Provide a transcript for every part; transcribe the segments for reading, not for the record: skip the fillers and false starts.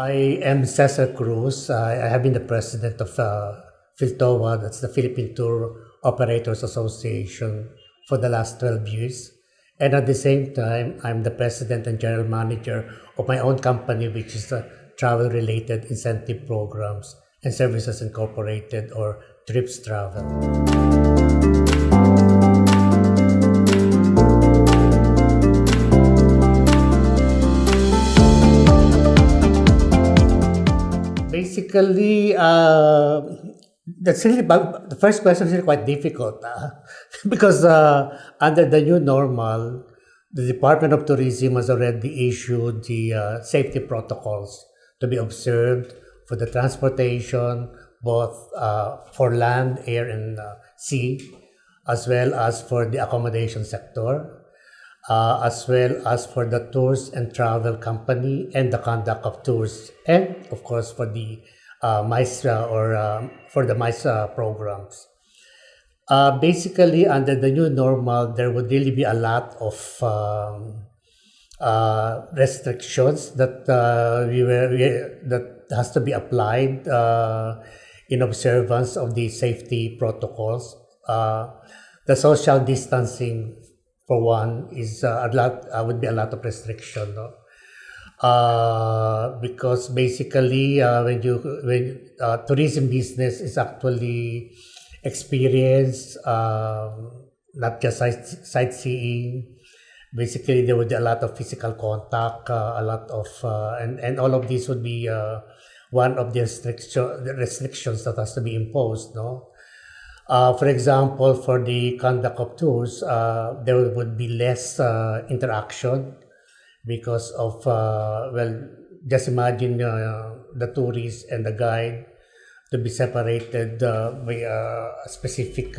I am Cesar Cruz. I have been the president of PhilToA, that's the Philippine Tour Operators Association, for the last 12 years. And at the same time, I'm the president and general manager of my own company, which is travel-related incentive programs and services incorporated, or Trips Travel. Basically, that's really the first question is really quite difficult because under the new normal, the Department of Tourism has already issued the safety protocols to be observed for the transportation, both for land, air, and sea, as well as for the accommodation sector, as well as for the tours and travel company and the conduct of tours, and of course for the MICE for the MICE programs. Basically, under the new normal, there would really be a lot of restrictions that that has to be applied in observance of the safety protocols. The social distancing, for one, is a lot would be a lot of restriction, no? Because basically when tourism business is actually experience, not just sightseeing. Basically, there would be a lot of physical contact, a lot of and all of these would be one of the restrictions that has to be imposed, no? For example, for the conduct of tours, there would be less interaction because of, well, just imagine the tourist and the guide to be separated by a specific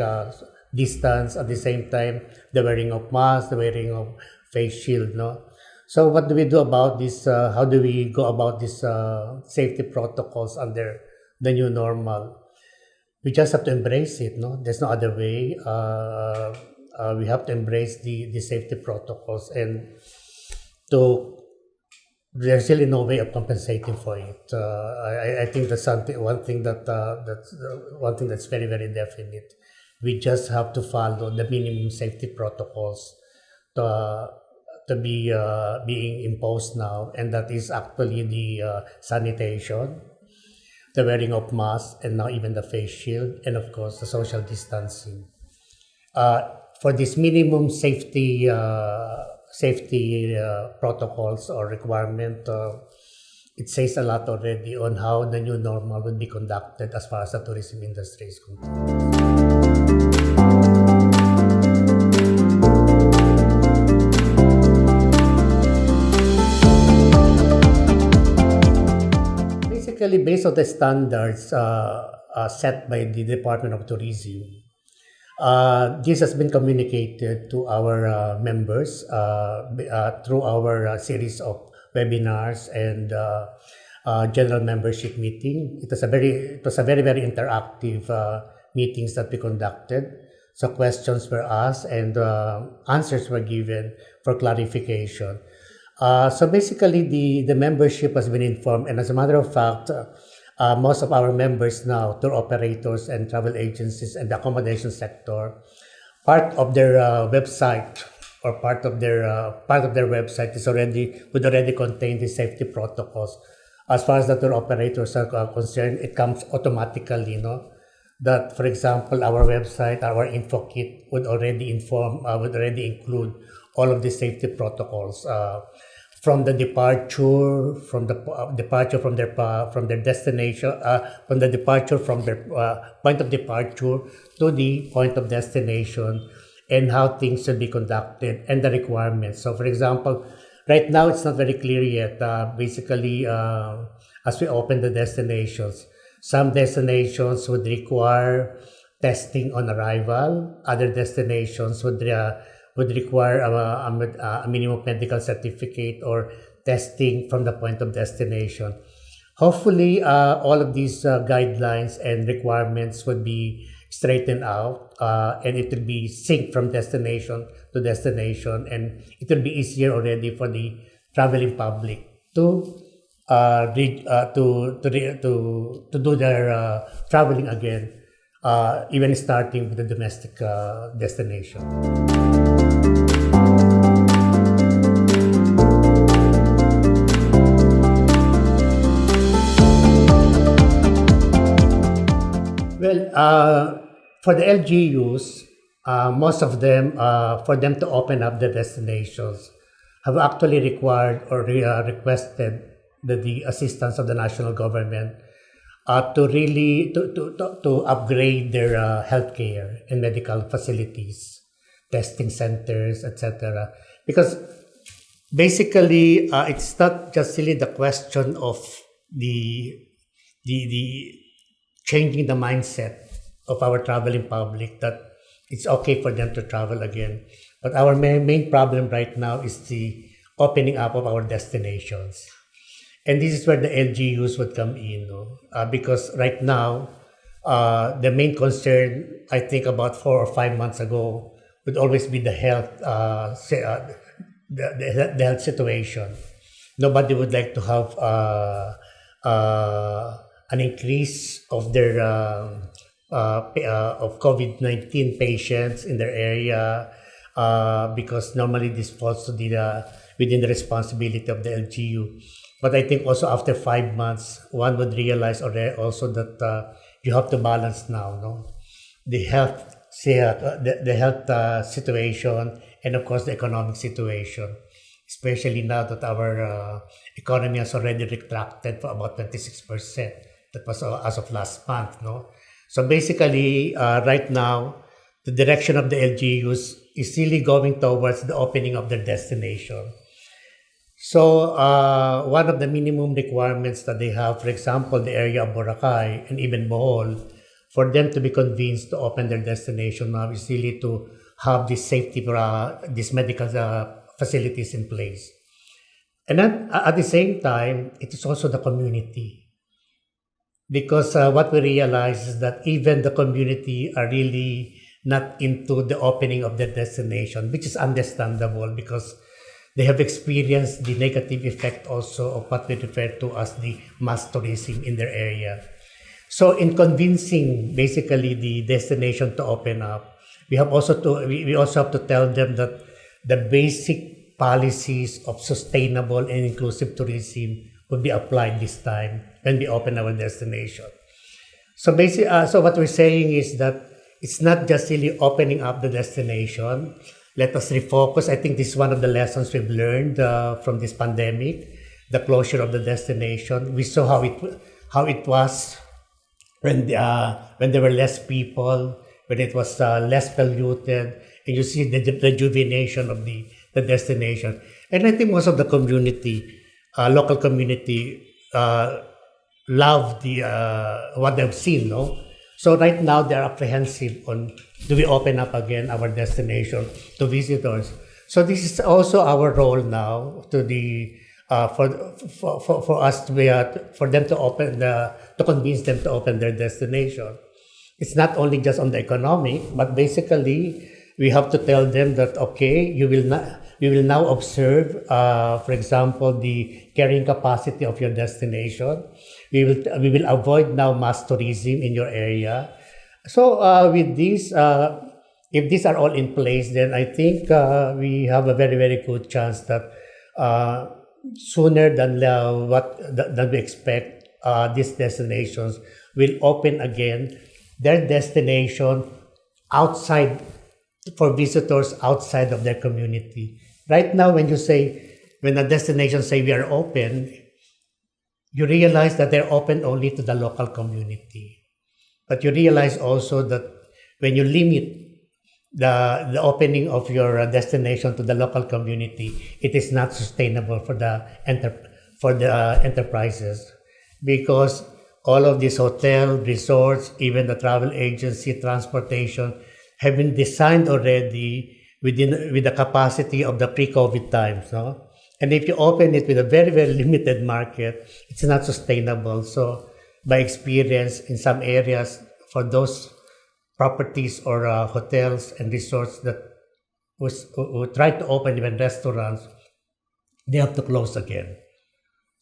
distance. At the same time, the wearing of masks, the wearing of face shield, no? So what do we do about this? How do we go about these safety protocols under the new normal? We just have to embrace it, no? There's no other way. We have to embrace the safety protocols, and there's really no way of compensating for it. I think that's one thing that's very, very definite. We just have to follow the minimum safety protocols to be being imposed now, and that is actually the sanitation, the wearing of masks, and now even the face shield, and of course the social distancing. For this minimum safety protocols or requirement, it says a lot already on how the new normal will be conducted as far as the tourism industry is concerned. Basically, based on the standards set by the Department of Tourism, this has been communicated to our members through our series of webinars and general membership meeting. It was a very, very interactive meetings that we conducted. So questions were asked and answers were given for clarification. So basically, the membership has been informed, and as a matter of fact, most of our members now, tour operators and travel agencies and the accommodation sector, part of their website or part of their website would already contain the safety protocols. As far as the tour operators are concerned, it comes automatically, that, for example, our website, our info kit would already include all of the safety protocols. From the departure, from their destination, from the departure from their point of departure to the point of destination, and how things should be conducted and the requirements. So, for example, right now it's not very clear yet. Basically, as we open the destinations, some destinations would require testing on arrival. Other destinations would require a minimum medical certificate or testing from the point of destination. Hopefully, all of these guidelines and requirements would be straightened out, and it will be synced from destination to destination, and it will be easier already for the traveling public to to do their traveling again, even starting with the domestic destination. Well, for the LGUs, most of them, for them to open up the destinations, have actually required or requested the assistance of the national government to really to upgrade their healthcare and medical facilities, testing centers, etc. Because basically, it's not just really the question of the the changing the mindset of our traveling public that it's okay for them to travel again. But our main problem right now is the opening up of our destinations. And this is where the LGUs would come in, no? Because right now, the main concern, I think about 4 or 5 months ago, would always be the health, the health situation. Nobody would like to have an increase of their of COVID-19 patients in their area, because normally this falls to the within the responsibility of the LGU. But I think also after 5 months, one would realize also that you have to balance now, no, the health, the health situation, and of course the economic situation, especially now that our economy has already retracted for about 26%. That was as of last month, no. So basically, right now, the direction of the LGUs is really going towards the opening of their destination. So one of the minimum requirements that they have, for example, the area of Boracay and even Bohol, for them to be convinced to open their destination now is really to have this safety, these medical facilities in place. And then at the same time, it is also the community. Because what we realize is that even the community are really not into the opening of their destination, which is understandable because they have experienced the negative effect also of what we refer to as the mass tourism in their area. So in convincing basically the destination to open up, we also have to tell them that the basic policies of sustainable and inclusive tourism would be applied this time when we open our destination. So basically, so what we're saying is that it's not just really opening up the destination. Let us refocus. I think this is one of the lessons we've learned from this pandemic, the closure of the destination. We saw how it was when there were less people, when it was less polluted, and you see the rejuvenation of the destination. And I think most of the community, local community, love the what they've seen, no? So right now they're apprehensive on, do we open up again our destination to visitors? So this is also our role now to the for us to be for them to to convince them to open their destination. It's not only just on the economic, but basically we have to tell them that okay, we will now observe, for example, the carrying capacity of your destination. We will avoid now mass tourism in your area. So with this, if these are all in place, then I think we have a very good chance that sooner than than we expect, these destinations will open again their destination outside for visitors outside of their community. Right now, when a destination say we are open, you realize that they're open only to the local community. But you realize also that when you limit the opening of your destination to the local community, it is not sustainable for the enterprises, because all of these hotel, resorts, even the travel agency, transportation have been designed already with the capacity of the pre-COVID times, no? And if you open it with a very limited market, it's not sustainable. So by experience, in some areas, for those properties or hotels and resorts that who try to open even restaurants, they have to close again.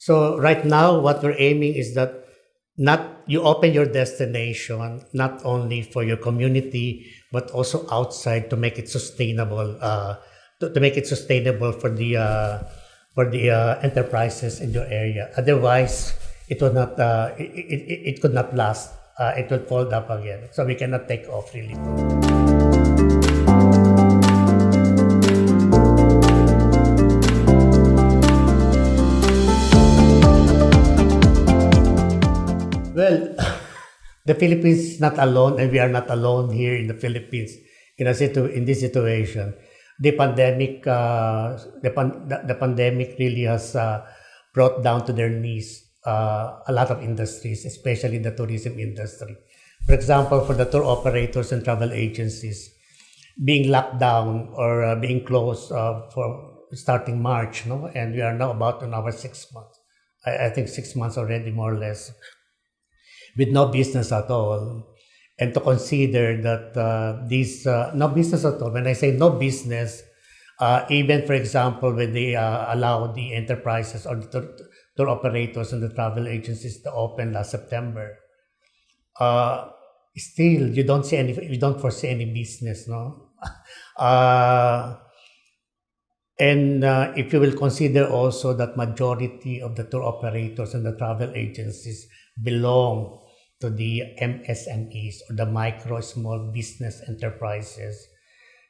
So right now, what we're aiming is that not you open your destination not only for your community but also outside to make it sustainable. To make it sustainable for the enterprises in your area. Otherwise, it will not. It could not last. It will fold up again. So we cannot take off really. Well, the Philippines is not alone, and we are not alone here in the Philippines in this situation. The pandemic, the pandemic really has brought down to their knees a lot of industries, especially the tourism industry. For example, for the tour operators and travel agencies, being locked down or being closed for starting March, no, and we are now about on our 6 months. I think 6 months already, more or less, with no business at all. And to consider that these no business at all. When I say no business, even for example, when they allow the enterprises or the tour operators and the travel agencies to open last September, still you don't foresee any business, no. uh, and if you will consider also that majority of the tour operators and the travel agencies belong to the MSMEs or the micro small business enterprises,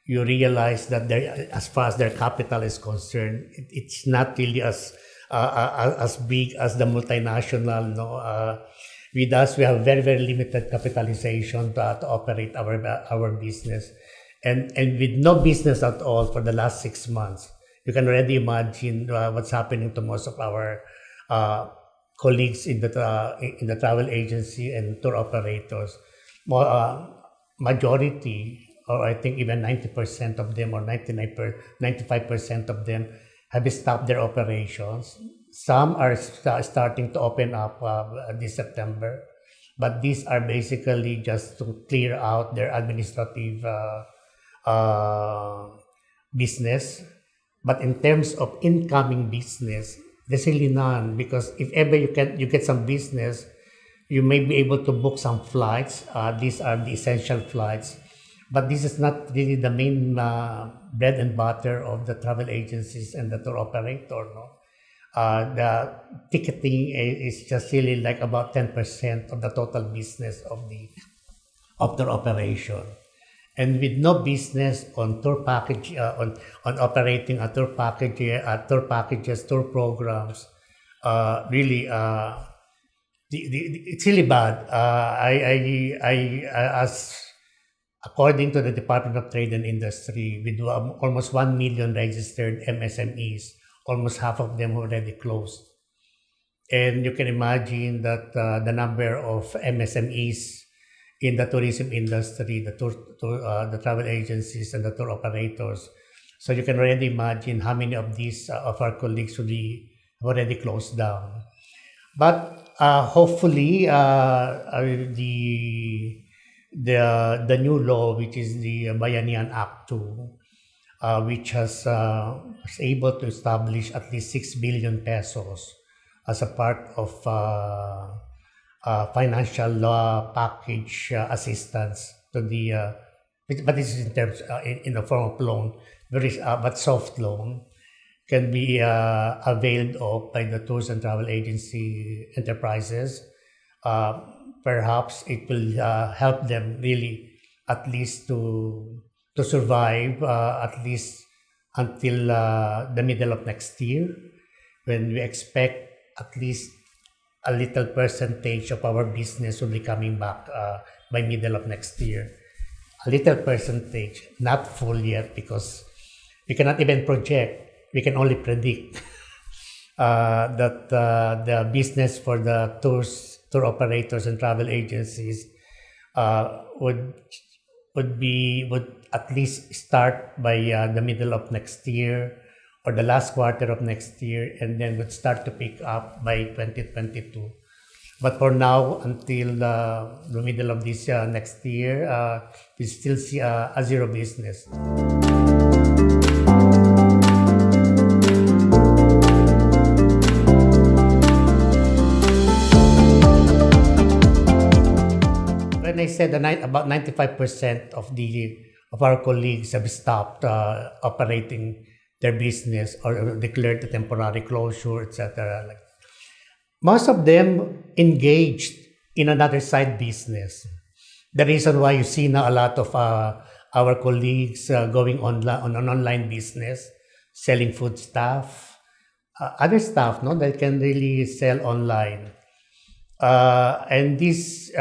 you realize that as far as their capital is concerned, it's not really as big as the multinational. No, with us we have very limited capitalization to operate our business, and with no business at all for the last 6 months. You can already imagine what's happening to most of our colleagues in the travel agency and tour operators. Majority, or I think even 90% of them, or 95% of them, have stopped their operations. Some are starting to open up this September, but these are basically just to clear out their administrative business. But in terms of incoming business, there's really none, because if ever you get some business, you may be able to book some flights. These are the essential flights, but this is not really the main bread and butter of the travel agencies and the tour operator. No, the ticketing is just really like about 10% of the total business of their operation. And with no business on tour package, on operating a tour package, tour packages, tour programs, really, it's really bad. As according to the Department of Trade and Industry, with almost 1 million registered MSMEs, almost half of them already closed. And you can imagine that the number of MSMEs in the tourism industry, the travel agencies and the tour operators. So you can already imagine how many of these of our colleagues will be already closed down. But hopefully, the new law, which is the Bayanihan Act 2, which was able to establish at least 6 billion pesos as a part of financial law package assistance to the, but this is in terms in the form of loan, but soft loan can be availed of by the tours and travel agency enterprises. Perhaps it will help them really at least to survive at least until the middle of next year, when we expect at least a little percentage of our business will be coming back by middle of next year. A little percentage, not full yet, because we cannot even project. We can only predict that the business for the tour operators and travel agencies would at least start by the middle of next year or the last quarter of next year, and then would start to pick up by 2022. But for now, until the middle of this next year, we still see a zero business. when I said about 95% of our colleagues have stopped operating their business or declared a temporary closure, etc. Like, most of them engaged in another side business. The reason why you see now a lot of our colleagues going on an online business, selling food stuff, other stuff, no, that can really sell online. And this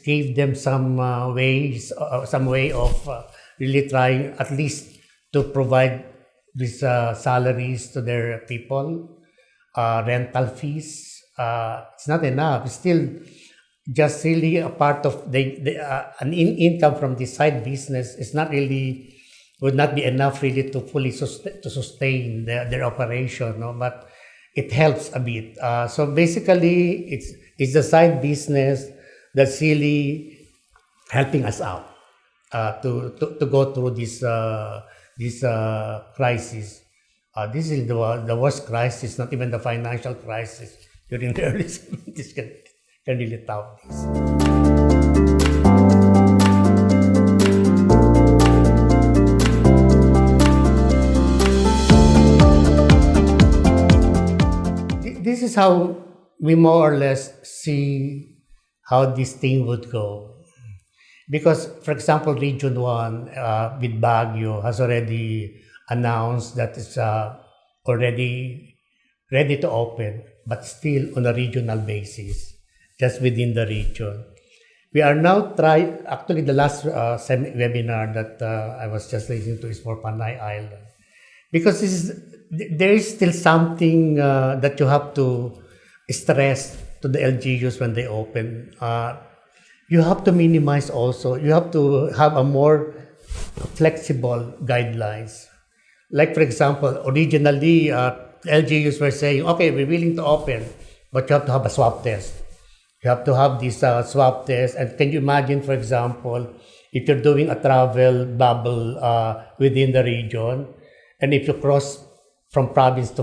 gave them some way of really trying at least to provide these salaries to their people, rental fees. It's not enough. It's still just really a part of an income from the side business. Is not really would not be enough really to fully sustain their operation, no? But it helps a bit. So basically, it's the side business that's really helping us out to go through this crisis. This is the worst crisis, not even the financial crisis during the early 70s can really top this. This is how we more or less see how this thing would go. Because, for example, Region 1 with Baguio has already announced that it's already ready to open, but still on a regional basis, just within the region. We are now actually the last webinar that I was just listening to is for Panay Island. Because there is still something that you have to stress to the LGUs when they open. You have to minimize also. You have to have a more flexible guidelines. Like, for example, originally, LGUs were saying, okay, we're willing to open, but you have to have a swab test. You have to have this swab test. And can you imagine, for example, if you're doing a travel bubble within the region, and if you cross from province to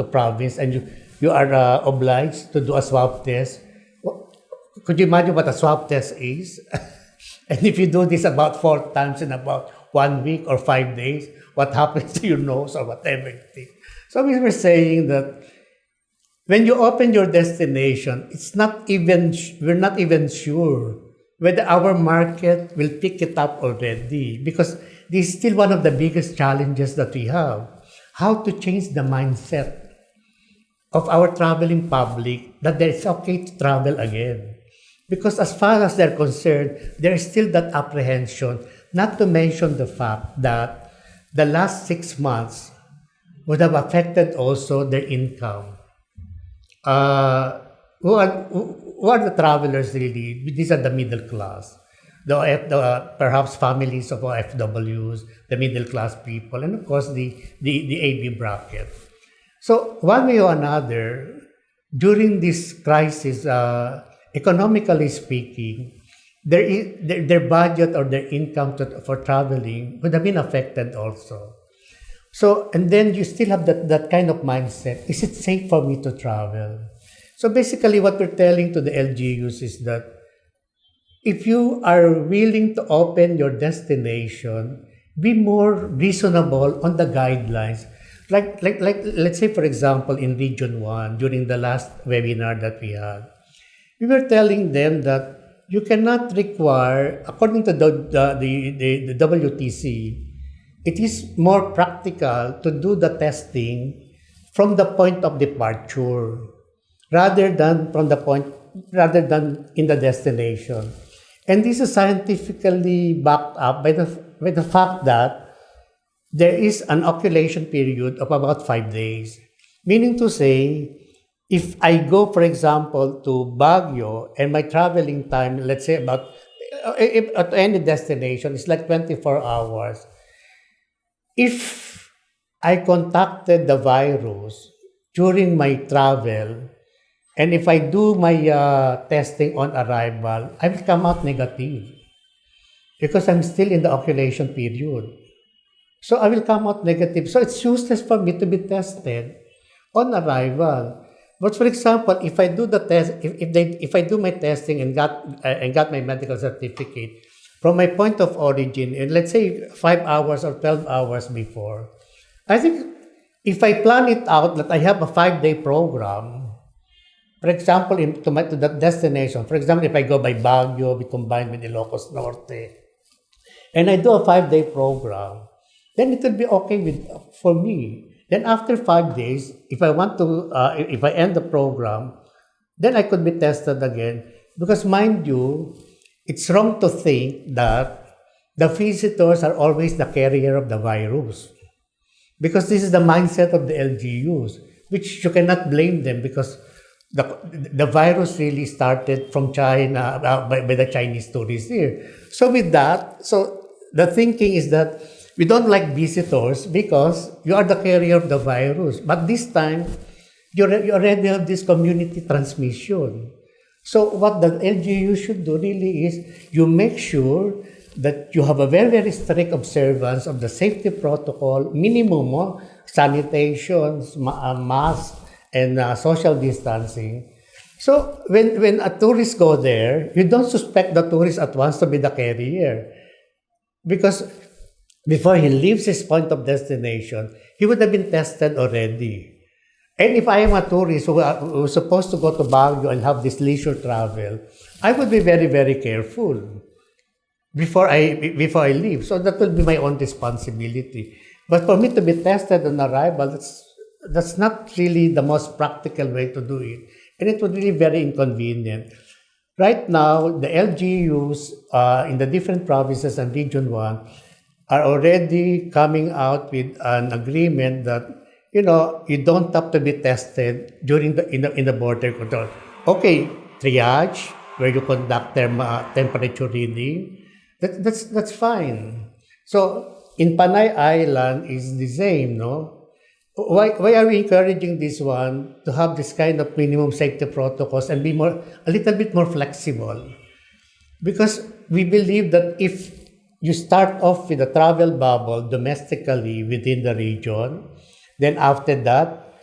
province, and you are obliged to do a swab test, could you imagine what a swab test is? And if you do this about 4 times in about 1 week or 5 days, what happens to your nose or whatever? So we were saying that when you open your destination, we're not even sure whether our market will pick it up already, because this is still one of the biggest challenges that we have. How to change the mindset of our traveling public that it's okay to travel again. Because as far as they're concerned, there is still that apprehension, not to mention the fact that the last 6 months would have affected also their income. Who are the travelers really? These are the middle class, perhaps families of FWs, the middle class people, and of course the AB bracket. So one way or another, during this crisis, economically speaking, their budget or their income for traveling would have been affected also. So, and then you still have that kind of mindset. Is it safe for me to travel? So basically what we're telling to the LGUs is that if you are willing to open your destination, be more reasonable on the guidelines. Like let's say, for example, in Region 1, during the last webinar that we had, we were telling them that you cannot require, according to the WTC, it is more practical to do the testing from the point of departure rather than in the destination. And this is scientifically backed up by the fact that there is an inoculation period of about 5 days. Meaning to say, if I go, for example, to Baguio and my traveling time, let's say about at any destination, it's like 24 hours. If I contacted the virus during my travel, and if I do my testing on arrival, I will come out negative because I'm still in the inoculation period. So I will come out negative. So it's useless for me to be tested on arrival. But for example, if I do the test, if I do my testing and got my medical certificate from my point of origin, and let's say 5 hours or 12 hours before, I think if I plan it out that I have a 5 day program, for example, to that destination, for example, if I go by Baguio, we combine with Ilocos Norte, and I do a 5 day program, then it will be okay for me. Then after 5 days, if I want to, if I end the program, then I could be tested again. Because mind you, it's wrong to think that the visitors are always the carrier of the virus. Because this is the mindset of the LGUs, which you cannot blame them because the virus really started from China by the Chinese tourists here. So with that, so the thinking is that we don't like visitors because you are the carrier of the virus. But this time, you already have this community transmission. So what the LGU should do really is you make sure that you have a very, very strict observance of the safety protocol, minimum sanitations, masks, and social distancing. So when a tourist go there, you don't suspect the tourist at once to be the carrier. Because before he leaves his point of destination, he would have been tested already. And if I am a tourist who's supposed to go to Baguio and have this leisure travel, I would be very, very careful before I leave. So that will be my own responsibility. But for me to be tested on arrival, that's not really the most practical way to do it. And it would be very inconvenient. Right now, the LGUs in the different provinces and Region 1 are already coming out with an agreement that, you don't have to be tested during in the border control. Okay, triage, where you conduct temperature reading, that's fine. So in Panay Island is the same, no? Why are we encouraging this one to have this kind of minimum safety protocols and be a little bit more flexible? Because we believe that if you start off with a travel bubble domestically within the region, then after that,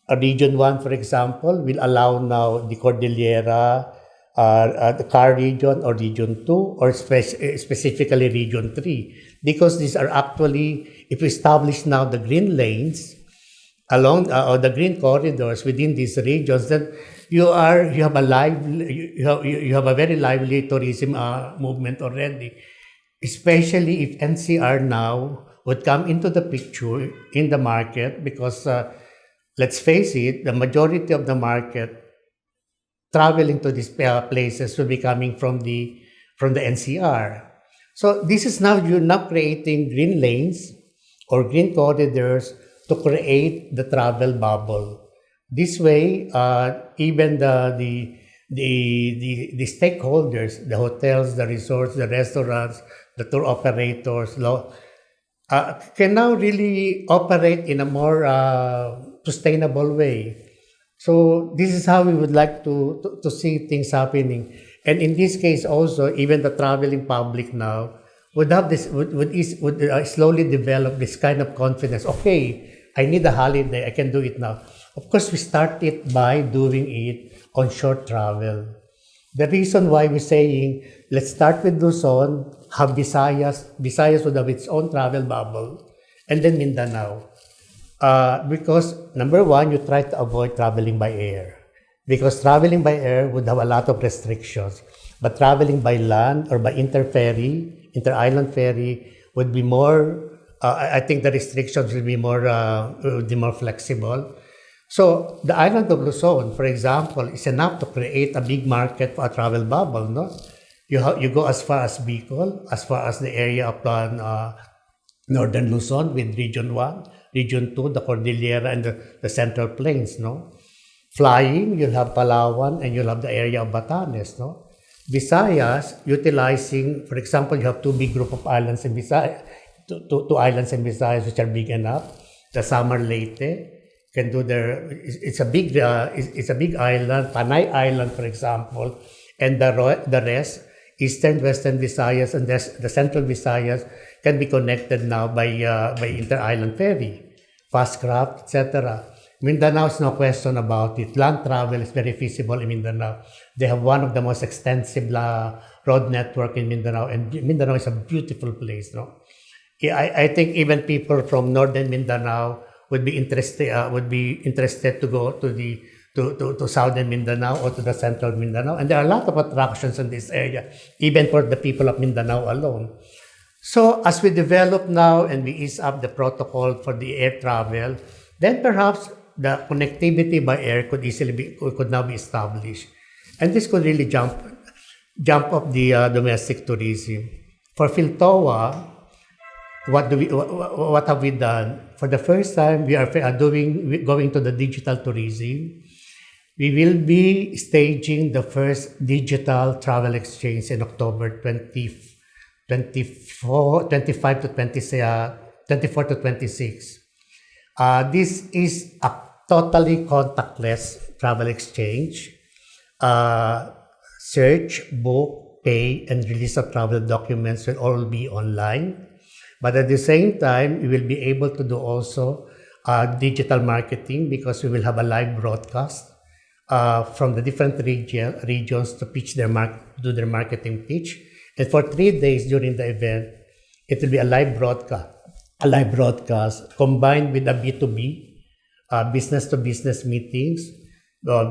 a Region 1, for example, will allow now the Cordillera, the Car region or Region 2, or specifically Region 3. Because these are actually, if we establish now the green lanes along or the green corridors within these regions, then you have a very lively tourism movement already. Especially if NCR now would come into the picture in the market because let's face it, the majority of the market traveling to these places will be coming from the NCR. So this is now you're now creating green lanes or green corridors to create the travel bubble. This way, even the stakeholders, the hotels, the resorts, the restaurants, the tour operators, can now really operate in a more sustainable way. So this is how we would like to see things happening. And in this case also, even the traveling public now would have this would slowly develop this kind of confidence. Okay, I need a holiday, I can do it now. Of course, we start it by doing it on short travel. The reason why we're saying, let's start with Luzon, have Visayas. Visayas would have its own travel bubble, and then Mindanao. Because number one, you try to avoid traveling by air. Because traveling by air would have a lot of restrictions. But traveling by land or by inter-island ferry would be more, I think the restrictions will be more flexible. So the island of Luzon, for example, is enough to create a big market for a travel bubble, no? You go as far as Bicol, as far as the area of northern Luzon with Region 1, Region 2, the Cordillera and the Central Plains, no? Flying, you'll have Palawan and you'll have the area of Batanes, no? Visayas, utilizing, for example, you have two big group of islands in Visayas, two islands in Visayas which are big enough. The Samar Leyte can do it's a big island, Panay Island, for example, and the rest, Eastern, Western Visayas, and the Central Visayas can be connected now by inter-island ferry, fast craft, etc. Mindanao is no question about it. Land travel is very feasible in Mindanao. They have one of the most extensive road network in Mindanao, and Mindanao is a beautiful place. No, yeah, I think even people from northern Mindanao would be interested to go to the to southern Mindanao or to the central Mindanao, and there are a lot of attractions in this area, even for the people of Mindanao alone. So as we develop now and we ease up the protocol for the air travel, then perhaps the connectivity by air could now be established, and this could really jump up the domestic tourism. For Filtoa, what have we done? For the first time, we are going to the digital tourism. We will be staging the first digital travel exchange in October 25 to 20, 24 to 26. This is a totally contactless travel exchange. Search, book, pay, and release of travel documents will all be online. But at the same time, we will be able to do also digital marketing, because we will have a live broadcast from the different regions to do their marketing pitch. And for 3 days during the event, it will be a live broadcast combined with a B2B, business to business meetings,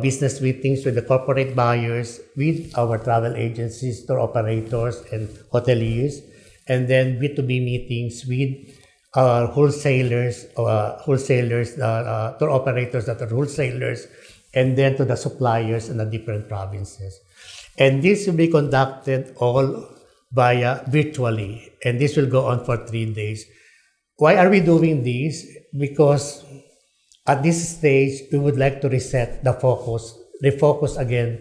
business meetings with the corporate buyers, with our travel agencies, tour operators, and hoteliers, and then B2B meetings with wholesalers, tour operators that are wholesalers, and then to the suppliers in the different provinces. And this will be conducted all via virtually, and this will go on for 3 days. Why are we doing this? Because at this stage, we would like to refocus again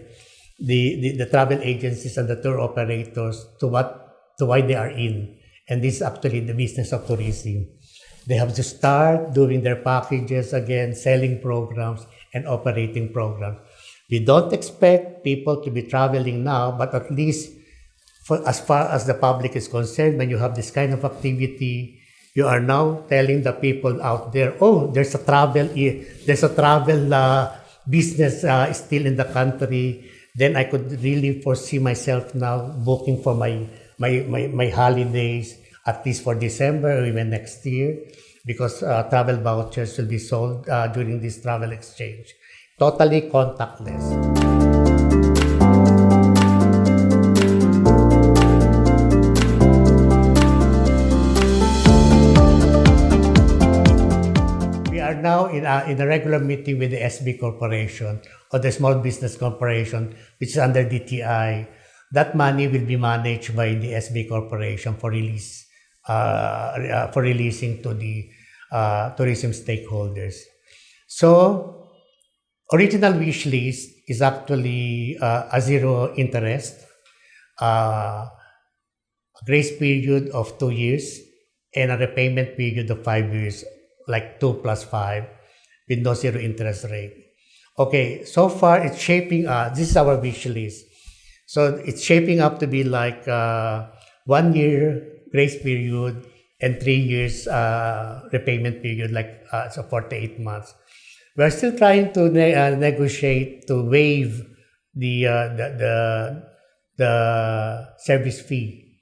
the travel agencies and the tour operators to why they are in. And this is actually the business of tourism. They have to start doing their packages again, selling programs and operating programs. We don't expect people to be traveling now, but at least as far as the public is concerned, when you have this kind of activity, you are now telling the people out there, oh, there's a travel business still in the country. Then I could really foresee myself now booking for my holidays, at least for December or even next year, because travel vouchers will be sold during this travel exchange. Totally contactless. We are now in a regular meeting with the SB Corporation, or the Small Business Corporation, which is under DTI. That money will be managed by the SB Corporation for releasing to the tourism stakeholders. So, original wish list is actually a zero interest, grace period of 2 years, and a repayment period of 5 years, like 2 plus 5, with no zero interest rate. Okay, so far it's shaping up. This is our wish list. So it's shaping up to be like 1 year grace period and 3 years repayment period, like so 48 months. We're still trying to negotiate to waive the service fee,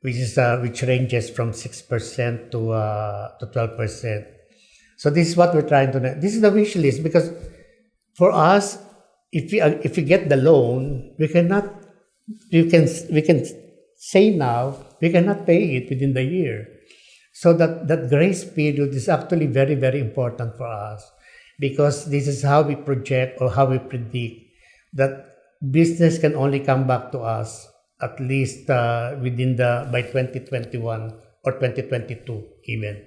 which ranges from 6% to 12%. So this is what we're trying to. This is the wish list, because for us, if we get the loan, we can say now we cannot pay it within the year. So that grace period is actually very, very important for us, because this is how we project or how we predict that business can only come back to us at least by 2021 or 2022 even.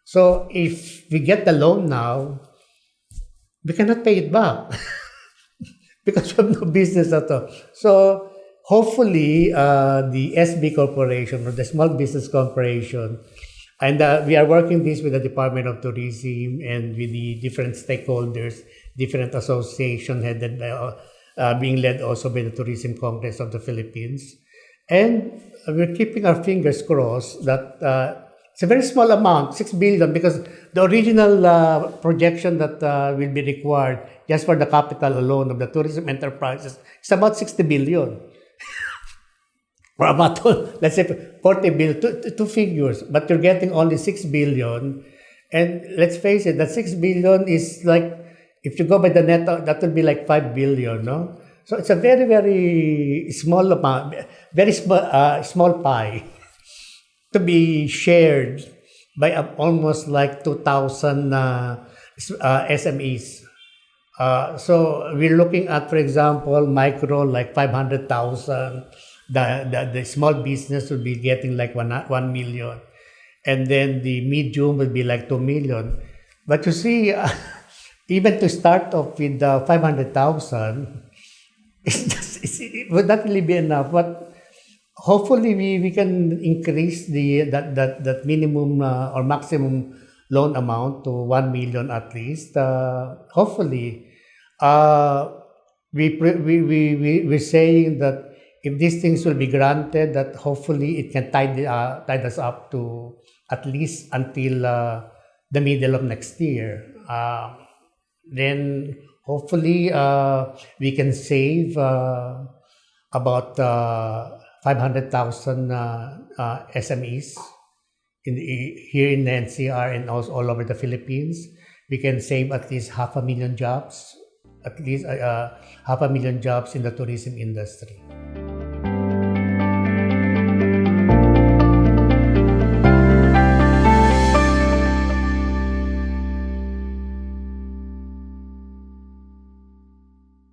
So if we get the loan now, we cannot pay it back because we have no business at all. So hopefully the SB Corporation, or the Small Business Corporation, and we are working this with the Department of Tourism and with the different stakeholders, different associations headed by, being led also by the Tourism Congress of the Philippines. And we're keeping our fingers crossed that It's a very small amount, 6 billion, because the original projection that will be required just for the capital alone of the tourism enterprises is about 60 billion. Or about, let's say, 40 billion, two figures, but you're getting only 6 billion. And let's face it, that 6 billion is like, if you go by the net, that will be like 5 billion, no? So it's a very, very small amount, very small pie to be shared by almost like 2,000 SMEs. So we're looking at, for example, micro like 500,000. The small business will be getting like 1 million. And then the medium will be like 2 million. But you see, even to start off with 500,000, it would not really be enough. But hopefully we can increase that minimum or maximum loan amount to 1 million at least. Hopefully, we're saying that if these things will be granted, that hopefully it can tide us up to at least until the middle of next year. Then hopefully we can save about 500,000 SMEs here in the NCR and also all over the Philippines. We can save at least 500,000 jobs, at least 500,000 jobs in the tourism industry.